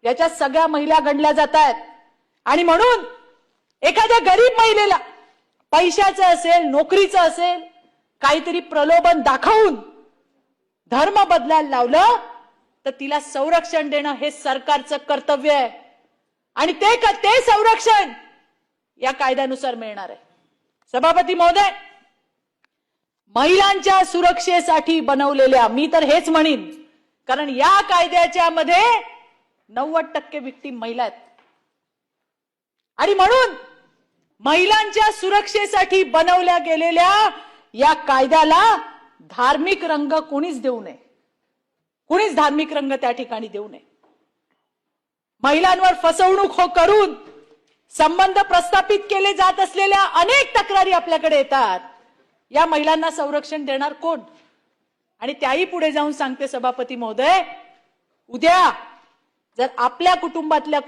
याच्यात सगळ्या महिला गणल्या जात आहेत। आणि म्हणून एखाद्या गरीब महिलेला पैशाचं असेल, नोकरीचं असेल, काहीतरी प्रलोभन दाखवून धर्म बदलायला लावलं तर तिला संरक्षण देणं हे सरकारचं कर्तव्य आहे। आणि ते संरक्षण या कायद्यानुसार मिळणार आहे। सभापती महोदय, महिलांच्या सुरक्षेसाठी बनवलेल्या, मी तर हेच म्हणीन, कारण या कायद्याच्या मध्ये 90% विक्टीम महिला आहेत। आणि म्हणून महिलांच्या सुरक्षेसाठी बनवल्या गेलेल्या या कायद्याला धार्मिक रंग कोणीच देऊ नये, कोणीच धार्मिक रंग त्या ठिकाणी देऊ नये। महिलांवर फसवणूक करून संबंध प्रस्थापित केले जात असलेल्या अनेक तक्रारी आपल्याकडे येतात। या महिलांना संरक्षण देणार कोण? आणि त्याही पुढे जाऊन सांगते सभापती महोदय, उद्या जर आपल्या कुटुंबातल्या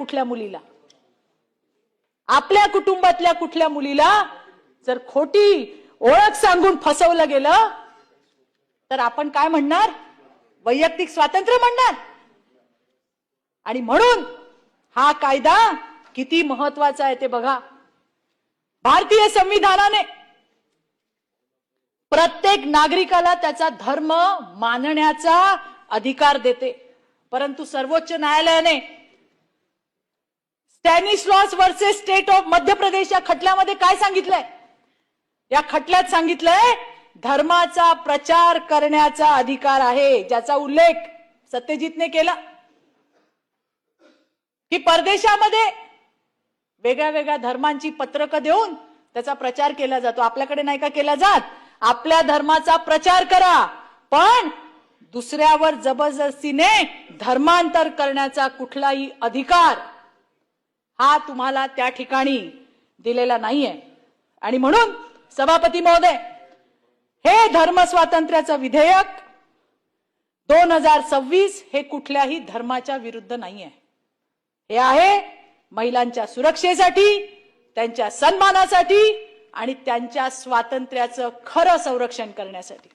कुठल्या मुलीला जर खोटी ओळख सांगून फसवलं गेलं तर आपण काय म्हणणार? वैयक्तिक स्वातंत्र्य म्हणणार। आणि म्हणून हा कायदा किती महत्वाचा आहे ते बघा। भारतीय संविधानाने प्रत्येक नागरिकाला त्याचा धर्म मानण्याचा अधिकार देते, परंतु सर्वोच्च न्यायालयाने स्टॅनिस्लॉस versus state of Madhya Pradesh या खटल्यामध्ये काय सांगितलंय? या खटल्यात सांगितलंय धर्माचा प्रचार करण्याचा अधिकार आहे, ज्याचा उल्लेख सत्यजितने केला की परदेशामध्ये वेगळ्या वेगळ्या धर्मांची पत्रकं देऊन त्याचा प्रचार केला जातो। आपल्याकडे नाही का केला जात? आपल्या धर्माचा प्रचार करा, पण दुसऱ्यावर जबरदस्तीने धर्मांतर करण्याचा कुठलाही अधिकार हा तुम्हाला त्या ठिकाणी दिलेला नाहीये। आणि म्हणून सभापती महोदय, हे धर्म स्वातंत्र्याचं विधेयक 2026 हे कुठल्याही धर्माच्या विरुद्ध नाहीये। हे आहे महिलांच्या सुरक्षेसाठी, त्यांच्या सन्मानासाठी आणि त्यांच्या स्वातंत्र्याचं खरं संरक्षण करण्यासाठी।